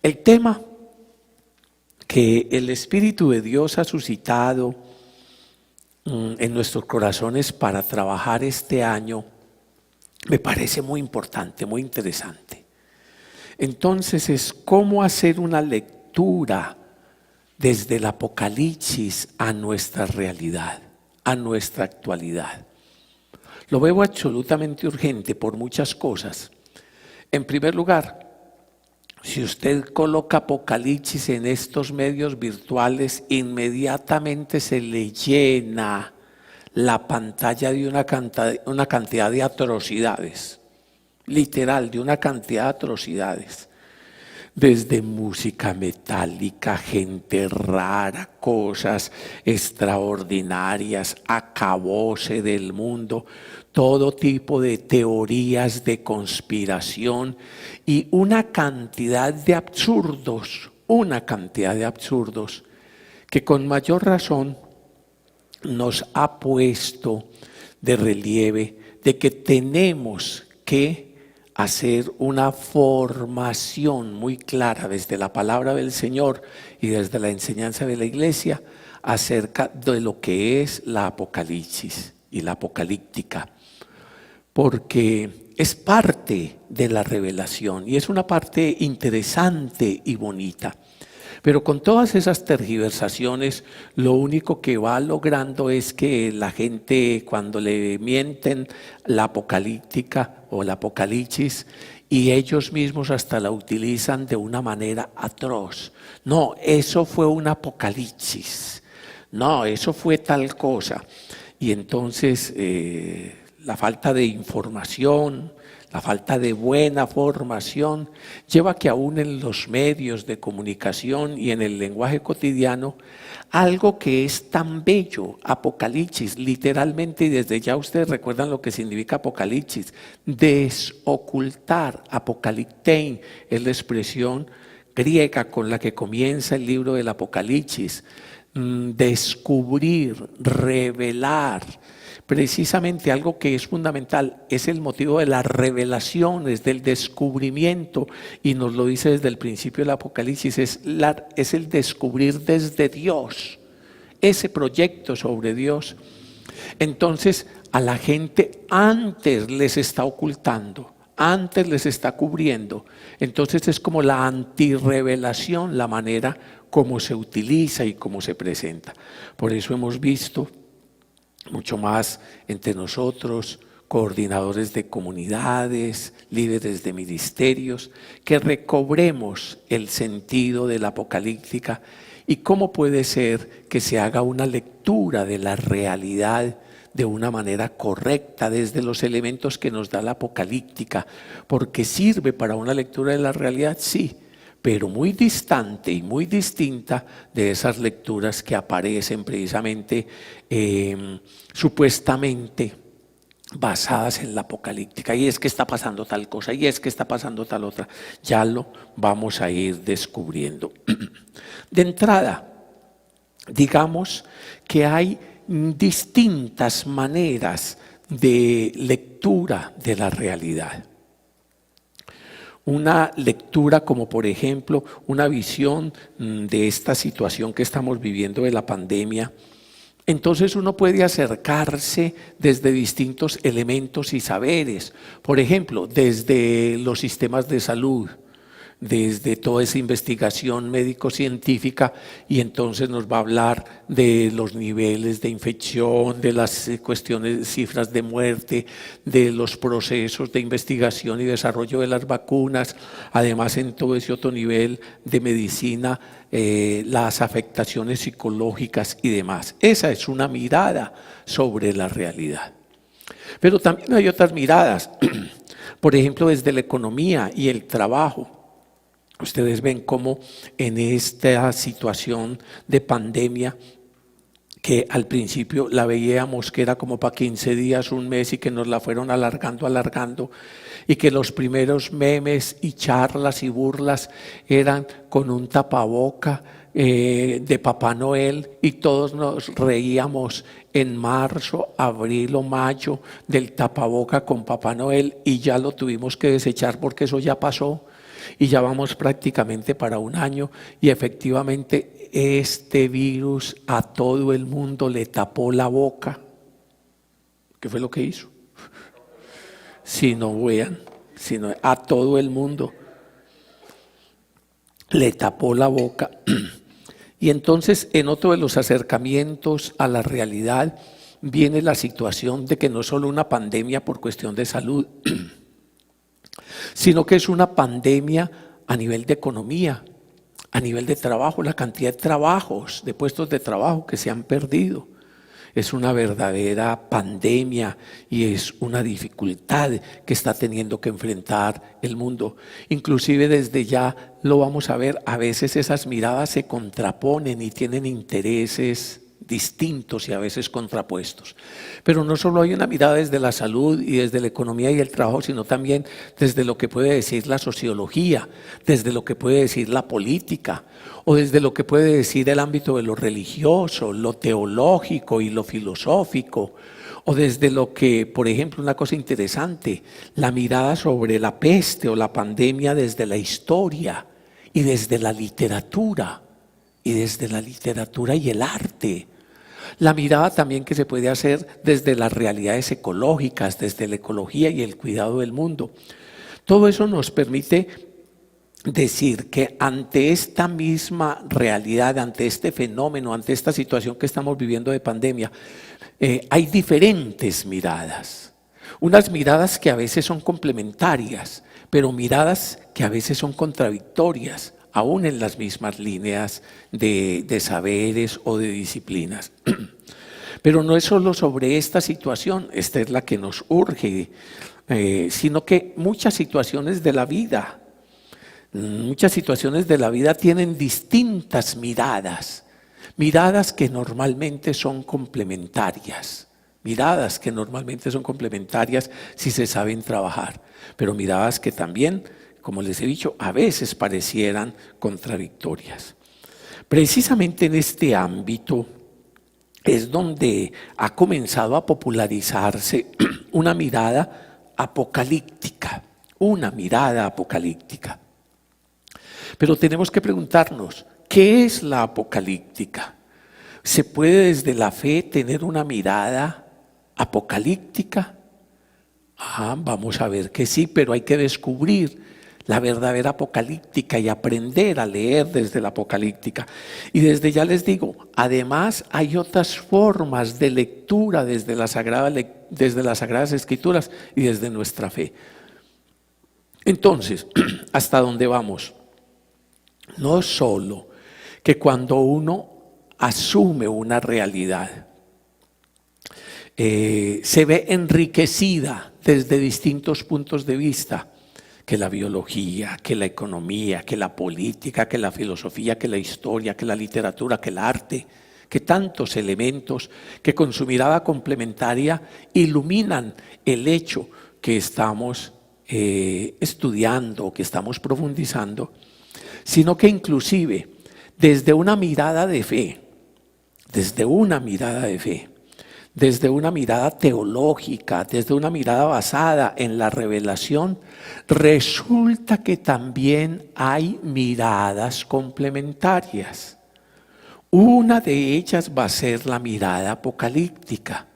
El tema que el Espíritu de Dios ha suscitado en nuestros corazones para trabajar este año me parece muy importante, muy interesante. Entonces es cómo hacer una lectura desde el Apocalipsis a nuestra realidad, a nuestra actualidad. Lo veo absolutamente urgente por muchas cosas. En primer lugar, si usted coloca Apocalipsis en estos medios virtuales, inmediatamente se le llena la pantalla de una cantidad de atrocidades, literal, de una cantidad de atrocidades. Desde música metálica, gente rara, cosas extraordinarias, acabose del mundo, todo tipo de teorías de conspiración y una cantidad de absurdos que con mayor razón nos ha puesto de relieve de que tenemos que hacer una formación muy clara desde la palabra del Señor y desde la enseñanza de la iglesia acerca de lo que es la Apocalipsis y la apocalíptica, porque es parte de la revelación y es una parte interesante y bonita. Pero con todas esas tergiversaciones, lo único que va logrando es que la gente, cuando le mienten la apocalíptica o la apocalipsis, y ellos mismos hasta la utilizan de una manera atroz. No, eso fue un apocalipsis. No, eso fue tal cosa. Y entonces la falta de información, la falta de buena formación lleva a que aún en los medios de comunicación y en el lenguaje cotidiano, algo que es tan bello, apocalipsis, literalmente, y desde ya ustedes recuerdan lo que significa apocalipsis, desocultar, apokaliptein, es la expresión griega con la que comienza el libro del Apocalipsis, descubrir, revelar. Precisamente algo que es fundamental es el motivo de las revelaciones, del descubrimiento, y nos lo dice desde el principio del Apocalipsis, es el descubrir desde Dios, ese proyecto sobre Dios. Entonces a la gente antes les está ocultando, antes les está cubriendo. Entonces es como la antirrevelación, la manera como se utiliza y cómo se presenta. Por eso hemos visto mucho más entre nosotros, coordinadores de comunidades, líderes de ministerios, que recobremos el sentido de la apocalíptica y cómo puede ser que se haga una lectura de la realidad de una manera correcta desde los elementos que nos da la apocalíptica, porque sirve para una lectura de la realidad, sí, pero muy distante y muy distinta de esas lecturas que aparecen precisamente supuestamente basadas en la apocalíptica. Y es que está pasando tal cosa, y es que está pasando tal otra. Ya lo vamos a ir descubriendo. De entrada, digamos que hay distintas maneras de lectura de la realidad. Una lectura como por ejemplo una visión de esta situación que estamos viviendo de la pandemia. Entonces uno puede acercarse desde distintos elementos y saberes, por ejemplo, desde los sistemas de salud, desde toda esa investigación médico-científica, y entonces nos va a hablar de los niveles de infección, de las cuestiones, cifras de muerte, de los procesos de investigación y desarrollo de las vacunas, además en todo ese otro nivel de medicina, las afectaciones psicológicas y demás. Esa es una mirada sobre la realidad. Pero también hay otras miradas, por ejemplo, desde la economía y el trabajo. Ustedes ven cómo en esta situación de pandemia, que al principio la veíamos que era como para 15 días, un mes, y que nos la fueron alargando, y que los primeros memes y charlas y burlas eran con un tapaboca de Papá Noel, y todos nos reíamos en marzo, abril o mayo del tapaboca con Papá Noel, y ya lo tuvimos que desechar porque eso ya pasó. y ya vamos prácticamente para un año y efectivamente este virus a todo el mundo le tapó la boca. ¿Qué fue lo que hizo? Si no vean, sino a todo el mundo le tapó la boca. Y entonces en otro de los acercamientos a la realidad viene la situación de que no es solo una pandemia por cuestión de salud, sino que es una pandemia a nivel de economía, a nivel de trabajo, la cantidad de trabajos, de puestos de trabajo que se han perdido. Es una verdadera pandemia y es una dificultad que está teniendo que enfrentar el mundo. Inclusive desde ya lo vamos a ver, a veces esas miradas se contraponen y tienen intereses distintos y a veces contrapuestos. Pero no solo hay una mirada desde la salud y desde la economía y el trabajo, sino también desde lo que puede decir la sociología, desde lo que puede decir la política, o desde lo que puede decir el ámbito de lo religioso, lo teológico y lo filosófico, o desde lo que, por ejemplo, una cosa interesante, la mirada sobre la peste o la pandemia desde la historia y desde la literatura, y el arte. La mirada también que se puede hacer desde las realidades ecológicas, desde la ecología y el cuidado del mundo. Todo eso nos permite decir que ante esta misma realidad, ante este fenómeno, ante esta situación que estamos viviendo de pandemia, hay diferentes miradas. Unas miradas que a veces son complementarias, pero miradas que a veces son contradictorias, aún en las mismas líneas de saberes o de disciplinas. Pero no es solo sobre esta situación, esta es la que nos urge, sino que muchas situaciones de la vida tienen distintas miradas, miradas que normalmente son complementarias, si se saben trabajar, pero miradas que también, como les he dicho, a veces parecieran contradictorias. Precisamente en este ámbito es donde ha comenzado a popularizarse una mirada apocalíptica. Pero tenemos que preguntarnos, ¿qué es la apocalíptica? ¿Se puede desde la fe tener una mirada apocalíptica? Vamos a ver que sí, pero hay que descubrir la verdadera apocalíptica y aprender a leer desde la apocalíptica. Y desde ya les digo, además hay otras formas de lectura desde las Sagradas Escrituras y desde nuestra fe. Entonces, ¿hasta dónde vamos? No solo que cuando uno asume una realidad, se ve enriquecida desde distintos puntos de vista, que la biología, que la economía, que la política, que la filosofía, que la historia, que la literatura, que el arte, que tantos elementos que con su mirada complementaria iluminan el hecho que estamos estudiando, que estamos profundizando, sino que inclusive desde una mirada de fe, desde una mirada teológica, desde una mirada basada en la revelación, resulta que también hay miradas complementarias. Una de ellas va a ser la mirada apocalíptica.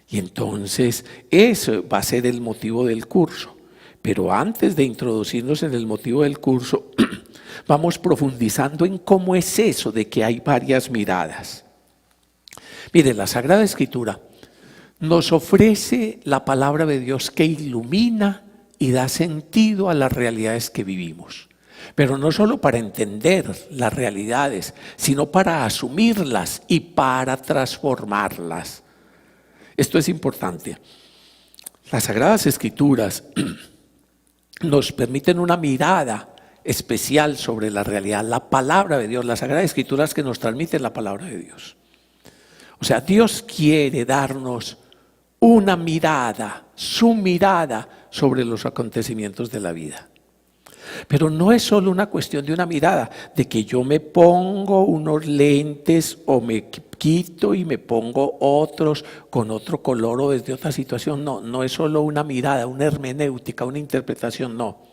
Y entonces eso va a ser el motivo del curso. Pero antes de introducirnos en el motivo del curso, vamos profundizando en cómo es eso de que hay varias miradas. Mire, la Sagrada Escritura nos ofrece la palabra de Dios que ilumina y da sentido a las realidades que vivimos. Pero no solo para entender las realidades, sino para asumirlas y para transformarlas. Esto es importante. Las Sagradas Escrituras nos permiten una mirada especial sobre la realidad, la palabra de Dios, las Sagradas Escrituras que nos transmiten la palabra de Dios. O sea, Dios quiere darnos una mirada, su mirada sobre los acontecimientos de la vida. Pero no es solo una cuestión de una mirada, de que yo me pongo unos lentes o me quito y me pongo otros con otro color o desde otra situación. No es solo una mirada, una hermenéutica, una interpretación, no.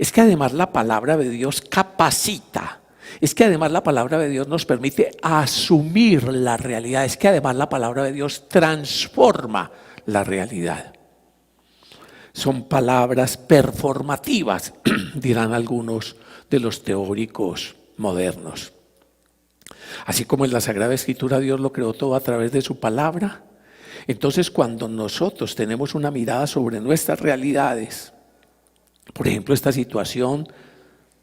Es que además la palabra de Dios capacita. Es que además la palabra de Dios nos permite asumir la realidad. Es que además la palabra de Dios transforma la realidad. Son palabras performativas, dirán algunos de los teóricos modernos. Así como en la Sagrada Escritura Dios lo creó todo a través de su palabra, entonces cuando nosotros tenemos una mirada sobre nuestras realidades, por ejemplo esta situación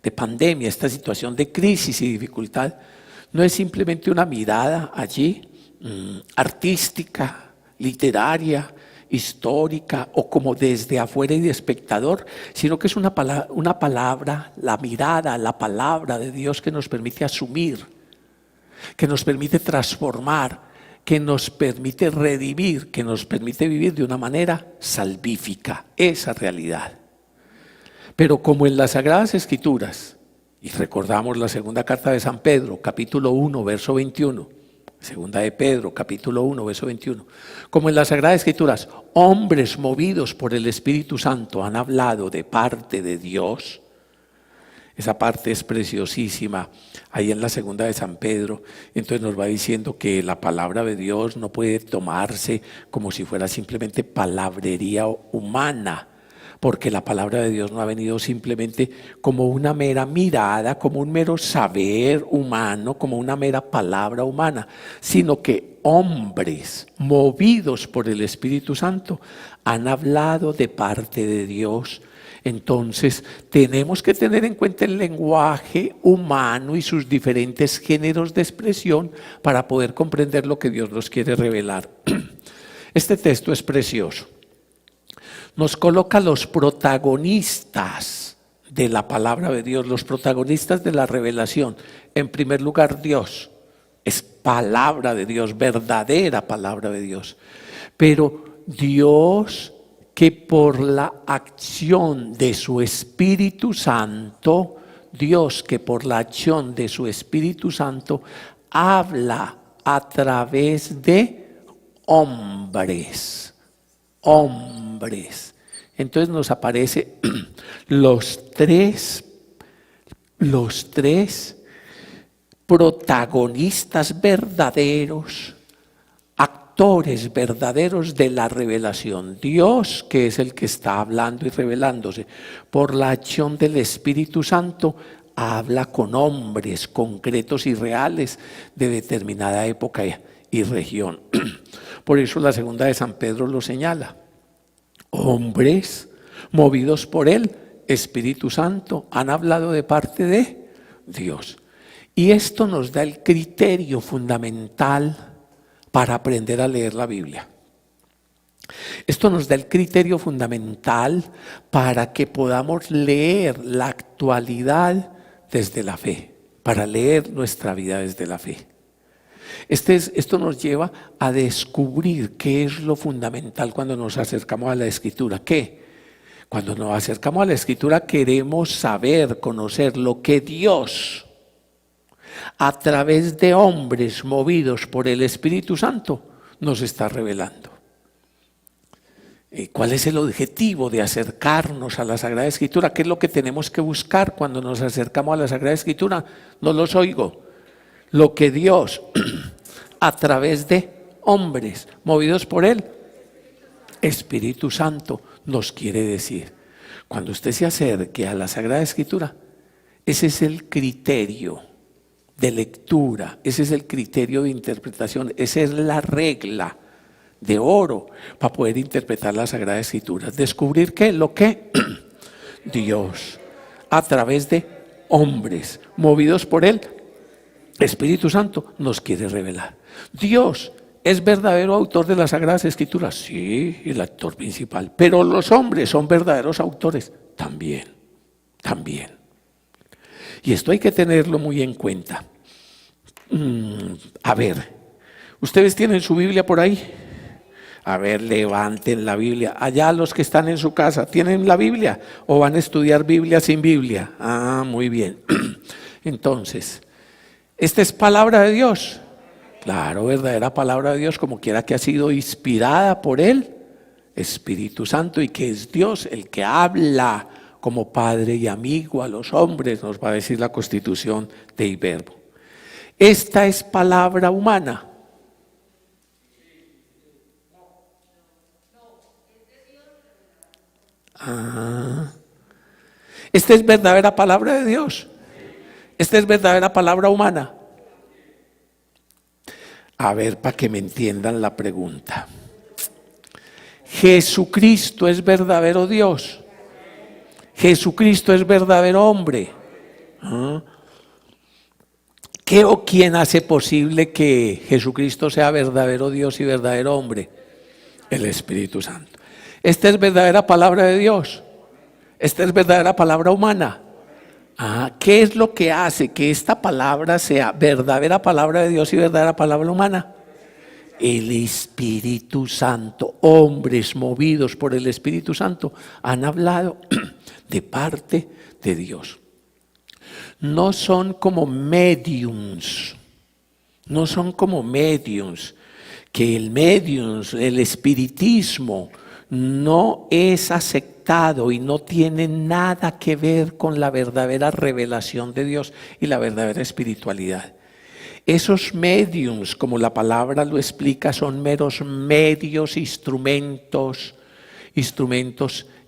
de pandemia, esta situación de crisis y dificultad, no es simplemente una mirada allí artística, literaria, histórica o como desde afuera y de espectador, sino que es una palabra, la mirada, la palabra de Dios que nos permite asumir, que nos permite transformar, que nos permite redimir, que nos permite vivir de una manera salvífica esa realidad. Pero como en las Sagradas Escrituras, y recordamos la segunda carta de San Pedro, capítulo 1, verso 21, segunda de Pedro, capítulo 1, verso 21, como en las Sagradas Escrituras, hombres movidos por el Espíritu Santo han hablado de parte de Dios. Esa parte es preciosísima, ahí en la segunda de San Pedro. Entonces nos va diciendo que la palabra de Dios no puede tomarse como si fuera simplemente palabrería humana, porque la palabra de Dios no ha venido simplemente como una mera mirada, como un mero saber humano, como una mera palabra humana, sino que hombres movidos por el Espíritu Santo han hablado de parte de Dios. Entonces tenemos que tener en cuenta el lenguaje humano y sus diferentes géneros de expresión para poder comprender lo que Dios nos quiere revelar. Este texto es precioso. Nos coloca los protagonistas de la palabra de Dios, los protagonistas de la revelación. En primer lugar, Dios. Es palabra de Dios, verdadera palabra de Dios. Pero Dios que por la acción de su Espíritu Santo, Dios que por la acción de su Espíritu Santo habla a través de hombres. Hombres. Entonces nos aparece los tres protagonistas verdaderos, actores verdaderos de la revelación. Dios, que es el que está hablando y revelándose, por la acción del Espíritu Santo, habla con hombres concretos y reales de determinada época y región. Por eso la segunda de San Pedro lo señala. Hombres movidos por el Espíritu Santo han hablado de parte de Dios. Y esto nos da el criterio fundamental para aprender a leer la Biblia. Esto nos da el criterio fundamental para que podamos leer la actualidad desde la fe, para leer nuestra vida desde la fe. Esto nos lleva a descubrir qué es lo fundamental cuando nos acercamos a la Escritura. ¿Qué? Cuando nos acercamos a la Escritura queremos saber, conocer lo que Dios, a través de hombres movidos por el Espíritu Santo, nos está revelando. ¿Cuál es el objetivo de acercarnos a la Sagrada Escritura? ¿Qué es lo que tenemos que buscar cuando nos acercamos a la Sagrada Escritura? No los oigo. Lo que Dios, a través de hombres movidos por el Espíritu Santo, nos quiere decir. Cuando usted se acerque a la Sagrada Escritura, ese es el criterio de lectura, ese es el criterio de interpretación, esa es la regla de oro para poder interpretar la Sagrada Escritura. Descubrir qué, lo que Dios, a través de hombres movidos por el Espíritu Santo, nos quiere revelar. Dios es verdadero autor de las Sagradas Escrituras, sí, el actor principal, pero los hombres son verdaderos autores, también. Y esto hay que tenerlo muy en cuenta. A ver, ¿ustedes tienen su Biblia por ahí? A ver, levanten la Biblia. Allá los que están en su casa, ¿tienen la Biblia? ¿O van a estudiar Biblia sin Biblia? Ah, muy bien. Entonces, ¿esta es palabra de Dios? Claro, verdadera palabra de Dios, como quiera que ha sido inspirada por el Espíritu Santo y que es Dios el que habla como padre y amigo a los hombres, nos va a decir la Constitución Dei Verbum. Esta es palabra humana. Esta es verdadera palabra de Dios. Esta es verdadera palabra humana. A ver, para que me entiendan la pregunta. ¿Jesucristo es verdadero Dios? ¿Jesucristo es verdadero hombre? ¿Qué o quién hace posible que Jesucristo sea verdadero Dios y verdadero hombre? El Espíritu Santo. ¿Esta es verdadera palabra de Dios? ¿Esta es verdadera palabra humana? ¿Qué es lo que hace que esta palabra sea verdadera palabra de Dios y verdadera palabra humana? El Espíritu Santo. Hombres movidos por el Espíritu Santo han hablado de parte de Dios. No son como mediums. No son como mediums. Que el mediums, el espiritismo, no es aceptado y no tiene nada que ver con la verdadera revelación de Dios y la verdadera espiritualidad. Esos mediums, como la palabra lo explica, son meros medios, instrumentos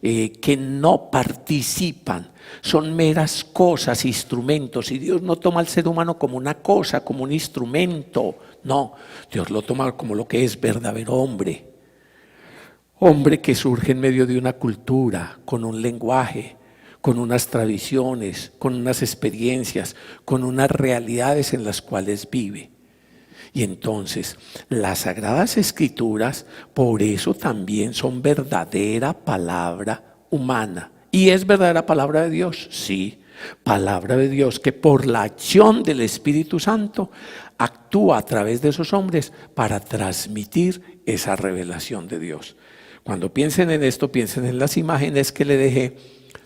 que no participan, son meras cosas, instrumentos, y Dios no toma al ser humano como una cosa, como un instrumento, no, Dios lo toma como lo que es verdadero hombre. Hombre que surge en medio de una cultura, con un lenguaje, con unas tradiciones, con unas experiencias, con unas realidades en las cuales vive. Y entonces, las Sagradas Escrituras, por eso también son verdadera palabra humana. ¿Y es verdadera palabra de Dios? Sí, palabra de Dios que por la acción del Espíritu Santo actúa a través de esos hombres para transmitir esa revelación de Dios. Cuando piensen en esto, piensen en las imágenes que le dejé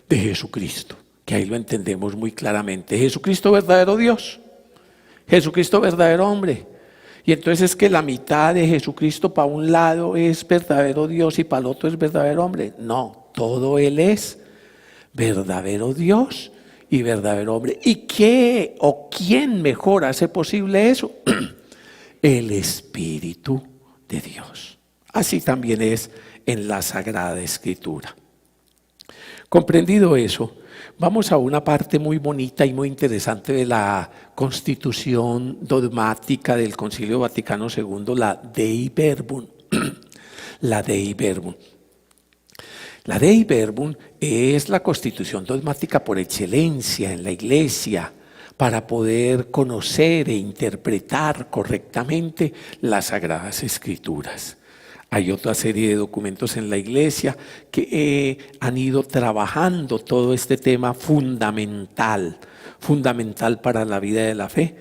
de Jesucristo, que ahí lo entendemos muy claramente. Jesucristo verdadero Dios, Jesucristo verdadero hombre. Y entonces es que la mitad de Jesucristo para un lado es verdadero Dios y para el otro es verdadero hombre. No, todo Él es verdadero Dios y verdadero hombre. ¿Y qué o quién mejor hace posible eso? El Espíritu de Dios. Así también es en la Sagrada Escritura. Comprendido eso, vamos a una parte muy bonita y muy interesante de la Constitución dogmática del Concilio Vaticano II, la Dei Verbum. La Dei Verbum. La Dei Verbum es la Constitución dogmática por excelencia en la Iglesia para poder conocer e interpretar correctamente las Sagradas Escrituras. Hay otra serie de documentos en la Iglesia que han ido trabajando todo este tema fundamental para la vida de la fe,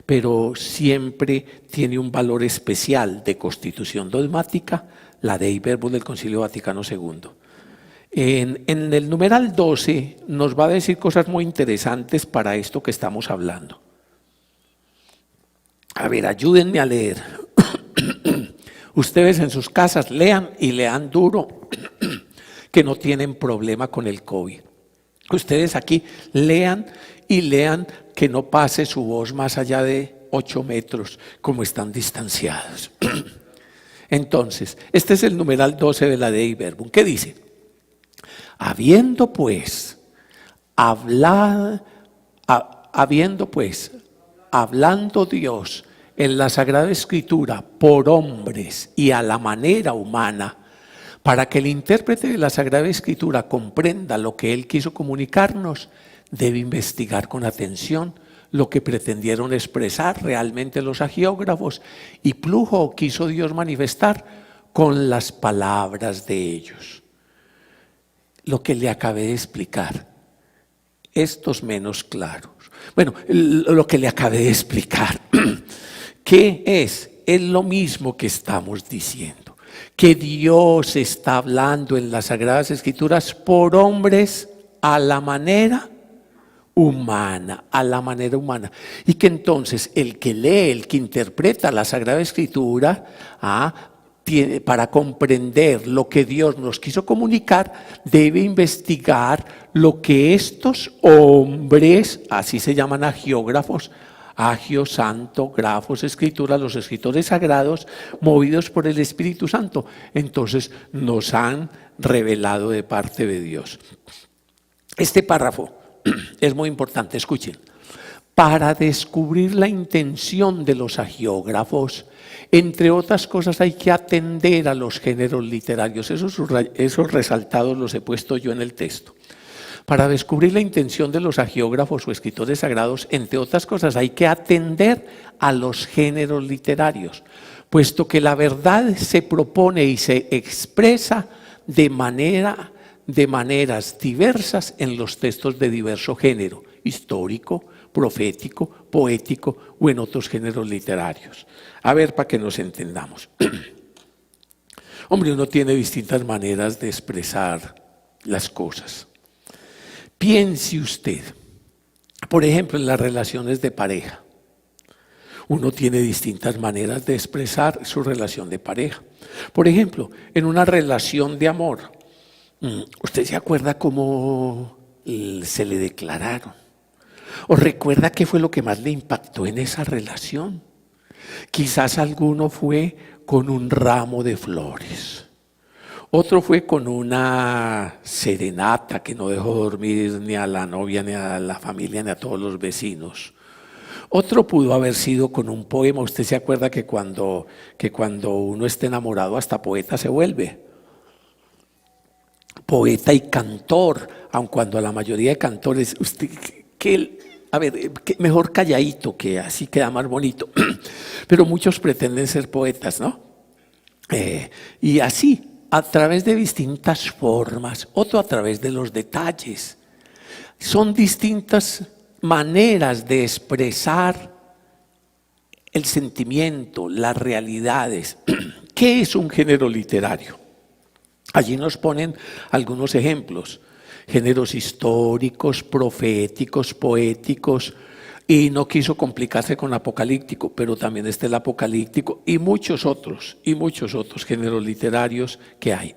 pero siempre tiene un valor especial de constitución dogmática, la Dei Verbum del Concilio Vaticano II. En el numeral 12 nos va a decir cosas muy interesantes para esto que estamos hablando. A ver, ayúdenme a leer. Ustedes en sus casas lean y lean duro, que no tienen problema con el COVID. Ustedes aquí lean y lean que no pase su voz más allá de 8 metros, como están distanciados. Entonces, este es el numeral 12 de la Dei Verbum. ¿Qué dice? Habiendo pues hablando Dios en la Sagrada Escritura por hombres y a la manera humana, para que el intérprete de la Sagrada Escritura comprenda lo que él quiso comunicarnos, debe investigar con atención lo que pretendieron expresar realmente los hagiógrafos y Plugo quiso Dios manifestar con las palabras de ellos. Lo que le acabé de explicar, estos menos claros. Bueno, lo que le acabé de explicar, ¿qué es? Es lo mismo que estamos diciendo, que Dios está hablando en las Sagradas Escrituras por hombres a la manera humana, y que entonces el que lee, el que interpreta la Sagrada Escritura, para comprender lo que Dios nos quiso comunicar, debe investigar lo que estos hombres, así se llaman agiógrafos, agio, santo, grafos, escritura, los escritores sagrados, movidos por el Espíritu Santo, entonces nos han revelado de parte de Dios. Este párrafo es muy importante, escuchen. Para descubrir la intención de los agiógrafos, entre otras cosas hay que atender a los géneros literarios. Esos resaltados los he puesto yo en el texto. Para descubrir la intención de los agiógrafos o escritores sagrados, entre otras cosas hay que atender a los géneros literarios, puesto que la verdad se propone y se expresa de maneras diversas en los textos de diverso género, histórico, profético, poético o en otros géneros literarios. A ver, para que nos entendamos. Hombre, uno tiene distintas maneras de expresar las cosas. Piense usted, por ejemplo, en las relaciones de pareja. Uno tiene distintas maneras de expresar su relación de pareja. Por ejemplo, en una relación de amor, ¿usted se acuerda cómo se le declararon? ¿O recuerda qué fue lo que más le impactó en esa relación? Quizás alguno fue con un ramo de flores. Otro fue con una serenata que no dejó dormir ni a la novia, ni a la familia, ni a todos los vecinos. Otro pudo haber sido con un poema. ¿Usted se acuerda que cuando uno está enamorado hasta poeta se vuelve? Poeta y cantor, aun cuando la mayoría de cantores, mejor calladito, que así queda más bonito, pero muchos pretenden ser poetas, ¿no? Y así, a través de distintas formas, otro a través de los detalles. Son distintas maneras de expresar el sentimiento, las realidades. ¿Qué es un género literario? Allí nos ponen algunos ejemplos, géneros históricos, proféticos, poéticos, y no quiso complicarse con apocalíptico, pero también está el apocalíptico y muchos otros géneros literarios que hay.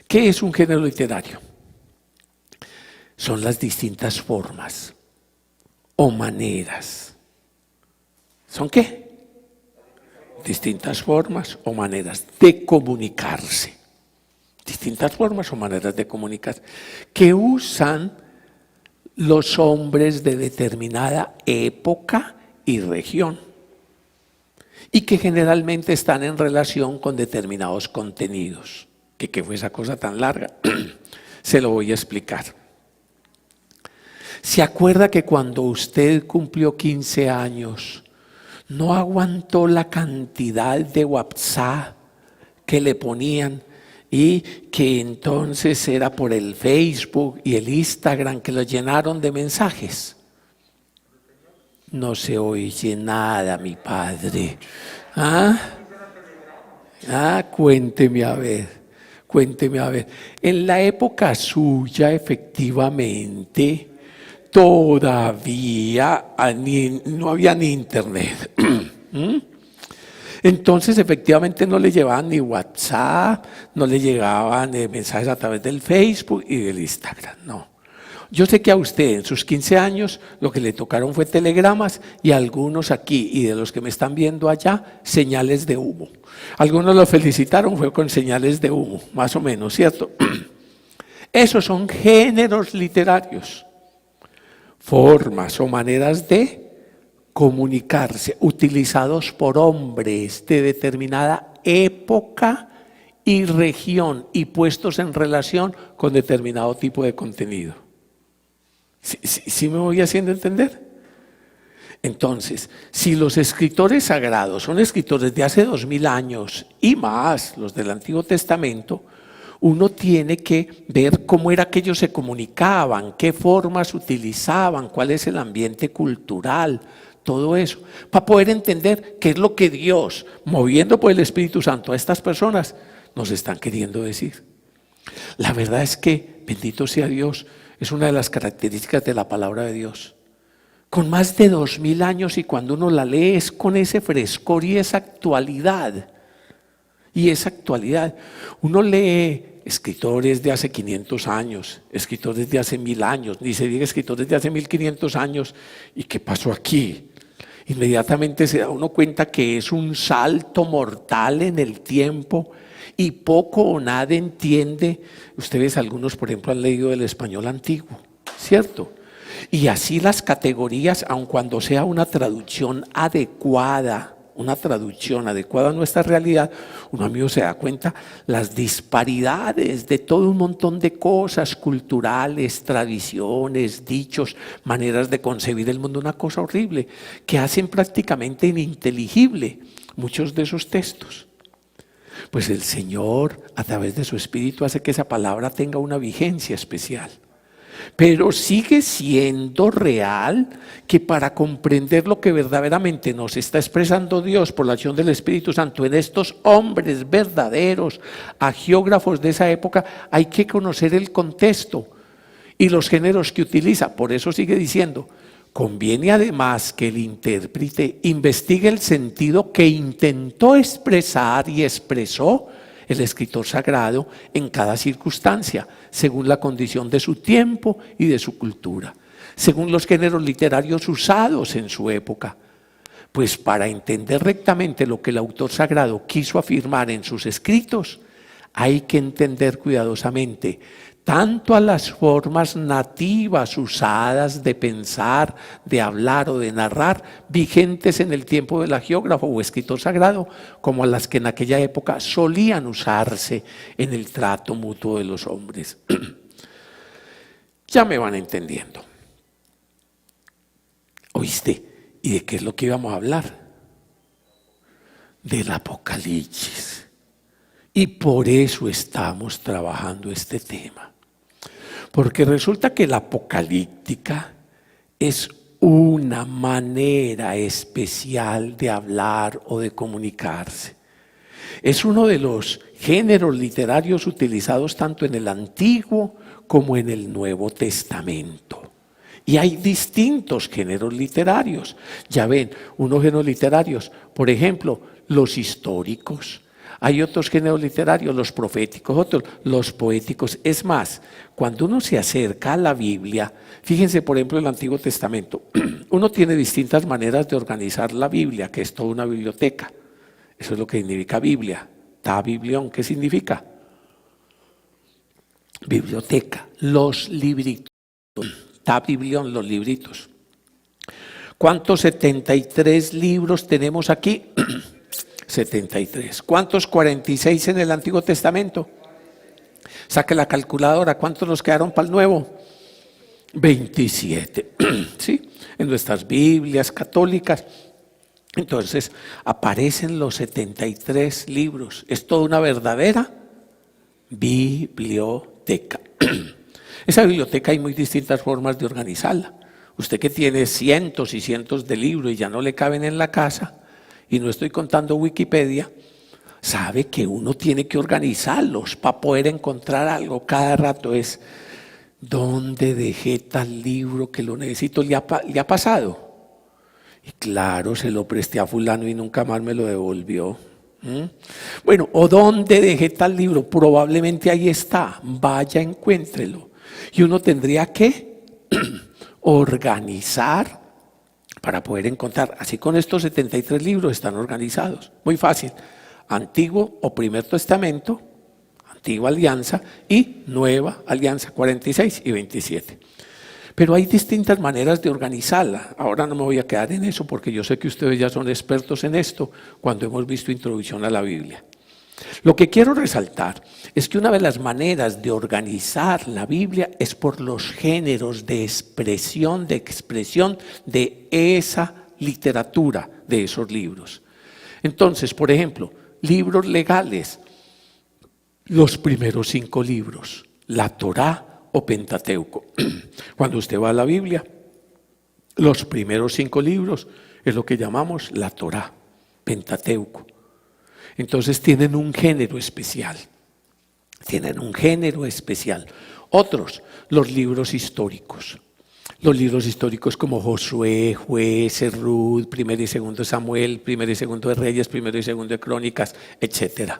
¿Qué es un género literario? Son las distintas formas o maneras. ¿Son qué? Distintas formas o maneras de comunicarse. Distintas formas o maneras de comunicarse que usan los hombres de determinada época y región y que generalmente están en relación con determinados contenidos. ¿Qué fue esa cosa tan larga? Se lo voy a explicar. ¿Se acuerda que cuando usted cumplió 15 años no aguantó la cantidad de WhatsApp que le ponían y que entonces era por el Facebook y el Instagram que lo llenaron de mensajes? No se oye nada, mi padre. Cuénteme a ver. En la época suya, efectivamente, todavía no había ni internet. Entonces, efectivamente, no le llevaban ni WhatsApp, no le llegaban mensajes a través del Facebook y del Instagram, no. Yo sé que a usted en sus 15 años lo que le tocaron fue telegramas y algunos aquí y de los que me están viendo allá, señales de humo. Algunos lo felicitaron, fue con señales de humo, más o menos, ¿cierto? Esos son géneros literarios, formas o maneras de comunicarse, utilizados por hombres de determinada época y región y puestos en relación con determinado tipo de contenido. ¿Sí me voy haciendo entender? Entonces, si los escritores sagrados son escritores de hace 2000 años y más, los del Antiguo Testamento, uno tiene que ver cómo era que ellos se comunicaban, qué formas utilizaban, cuál es el ambiente cultural, todo eso, para poder entender qué es lo que Dios, moviendo por el Espíritu Santo a estas personas, nos están queriendo decir. La verdad es que, bendito sea Dios, es una de las características de la palabra de Dios. Con más de 2000 años y cuando uno la lee es con ese frescor y esa actualidad. y es actualidad. Uno lee escritores de hace 500 años, escritores de hace 1000 años, ni se diga escritores de hace 1500 años, ¿y qué pasó aquí? Inmediatamente se da uno cuenta que es un salto mortal en el tiempo y poco o nada entiende. Ustedes algunos, por ejemplo, han leído el español antiguo, ¿cierto? Y así las categorías, aun cuando sea una traducción adecuada a nuestra realidad, uno amigo se da cuenta las disparidades de todo un montón de cosas culturales, tradiciones, dichos, maneras de concebir el mundo, una cosa horrible, que hacen prácticamente ininteligible muchos de esos textos. Pues el Señor, a través de su Espíritu, hace que esa palabra tenga una vigencia especial. Pero sigue siendo real que para comprender lo que verdaderamente nos está expresando Dios por la acción del Espíritu Santo en estos hombres verdaderos, agiógrafos de esa época, hay que conocer el contexto y los géneros que utiliza. Por eso sigue diciendo, conviene además que el intérprete investigue el sentido que intentó expresar y expresó el escritor sagrado en cada circunstancia, según la condición de su tiempo y de su cultura, según los géneros literarios usados en su época. Pues para entender rectamente lo que el autor sagrado quiso afirmar en sus escritos, hay que entender cuidadosamente tanto a las formas nativas usadas de pensar, de hablar o de narrar, vigentes en el tiempo del agiógrafo o escritor sagrado, como a las que en aquella época solían usarse en el trato mutuo de los hombres. Ya me van entendiendo. ¿Oíste? ¿Y de qué es lo que íbamos a hablar? Del Apocalipsis. Y por eso estamos trabajando este tema. Porque resulta que la apocalíptica es una manera especial de hablar o de comunicarse. Es uno de los géneros literarios utilizados tanto en el Antiguo como en el Nuevo Testamento. Y hay distintos géneros literarios. Ya ven, unos géneros literarios, por ejemplo, los históricos. Hay otros géneros literarios, los proféticos, otros, los poéticos. Es más, cuando uno se acerca a la Biblia, fíjense por ejemplo en el Antiguo Testamento, uno tiene distintas maneras de organizar la Biblia, que es toda una biblioteca. Eso es lo que significa Biblia. Ta biblión, ¿qué significa? Biblioteca, los libritos. Ta biblión, los libritos. ¿Cuántos 73 libros tenemos aquí? 73. ¿Cuántos 46 en el Antiguo Testamento? Saque la calculadora. ¿Cuántos nos quedaron para el Nuevo? 27. ¿Sí? En nuestras Biblias católicas. Entonces aparecen los 73 libros. Es toda una verdadera biblioteca. Esa biblioteca hay muy distintas formas de organizarla. Usted que tiene cientos y cientos de libros y ya no le caben en la casa, y no estoy contando Wikipedia, sabe que uno tiene que organizarlos para poder encontrar algo. Cada rato es, ¿dónde dejé tal libro que lo necesito? ¿Le ha pasado? Y claro, se lo presté a fulano y nunca más me lo devolvió. Bueno, ¿o dónde dejé tal libro? Probablemente ahí está, vaya, encuéntrelo. Y uno tendría que organizar para poder encontrar. Así con estos 73 libros están organizados. Muy fácil. Antiguo o Primer Testamento, Antigua Alianza y Nueva Alianza, 46 y 27. Pero hay distintas maneras de organizarla. Ahora no me voy a quedar en eso porque yo sé que ustedes ya son expertos en esto cuando hemos visto Introducción a la Biblia. Lo que quiero resaltar es que una de las maneras de organizar la Biblia es por los géneros de expresión de esa literatura, de esos libros. Entonces, por ejemplo, libros legales, los primeros 5 libros, la Torá o Pentateuco. Cuando usted va a la Biblia, los primeros 5 libros es lo que llamamos la Torá, Pentateuco. Entonces tienen un género especial. Otros, los libros históricos. Los libros históricos como Josué, Jueces, Ruth, Primero y Segundo de Samuel, Primero y Segundo de Reyes, Primero y Segundo de Crónicas, etc.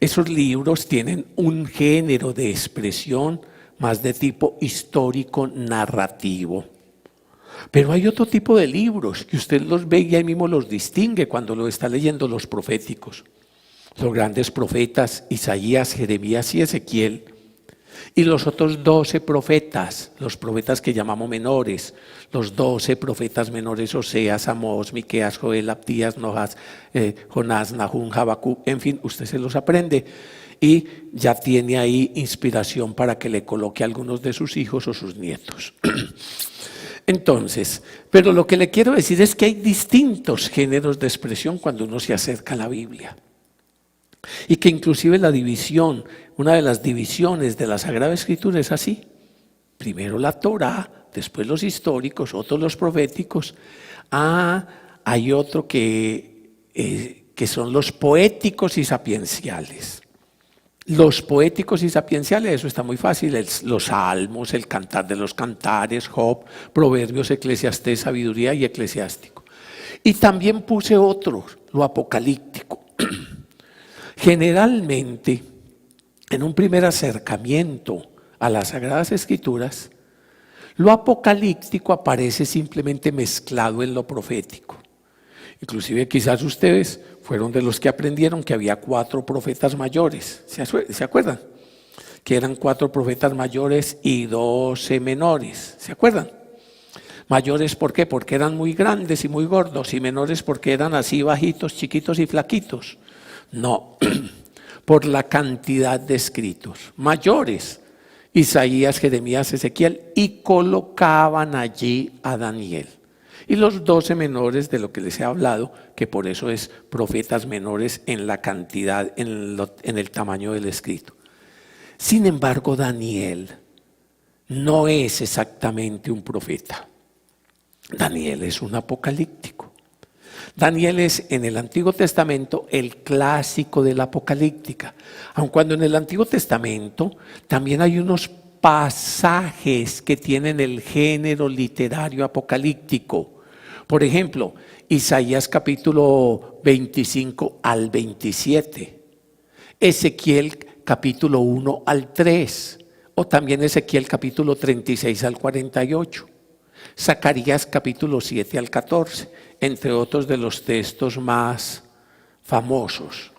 esos libros tienen un género de expresión más de tipo histórico narrativo. Pero hay otro tipo de libros que usted los ve y ahí mismo los distingue cuando lo está leyendo, los proféticos. Los grandes profetas, Isaías, Jeremías y Ezequiel. Y los otros 12 profetas, los profetas que llamamos menores, los 12 profetas menores, Oseas, Amós, Miqueas, Joel, Abdías, Jonás, Nahum, Habacuc, en fin, usted se los aprende y ya tiene ahí inspiración para que le coloque a algunos de sus hijos o sus nietos. Entonces, pero lo que le quiero decir es que hay distintos géneros de expresión cuando uno se acerca a la Biblia. Y que inclusive la división, una de las divisiones de la Sagrada Escritura es así. Primero la Torá, después los históricos, otros los proféticos. Hay otro que son los poéticos y sapienciales. Los poéticos y sapienciales, eso está muy fácil, los salmos, el cantar de los cantares, Job, Proverbios, Eclesiastés, Sabiduría y Eclesiástico. Y también puse otro, lo apocalíptico. Generalmente, en un primer acercamiento a las Sagradas Escrituras, lo apocalíptico aparece simplemente mezclado en lo profético. Inclusive quizás ustedes fueron de los que aprendieron que había 4 profetas mayores, ¿se acuerdan? Que eran 4 profetas mayores y 12 menores, ¿se acuerdan? Mayores, ¿por qué? Porque eran muy grandes y muy gordos, y menores porque eran así bajitos, chiquitos y flaquitos. No, por la cantidad de escritos. Mayores, Isaías, Jeremías, Ezequiel, y colocaban allí a Daniel. Y los 12 menores de lo que les he hablado, que por eso es profetas menores en la cantidad, en el tamaño del escrito. Sin embargo, Daniel no es exactamente un profeta. Daniel es un apocalíptico. Daniel es en el Antiguo Testamento el clásico de la apocalíptica, aun cuando en el Antiguo Testamento también hay unos pasajes que tienen el género literario apocalíptico. Por ejemplo, Isaías capítulo 25 al 27, Ezequiel capítulo 1 al 3, o también Ezequiel capítulo 36 al 48. Zacarías capítulo 7 al 14, entre otros de los textos más famosos.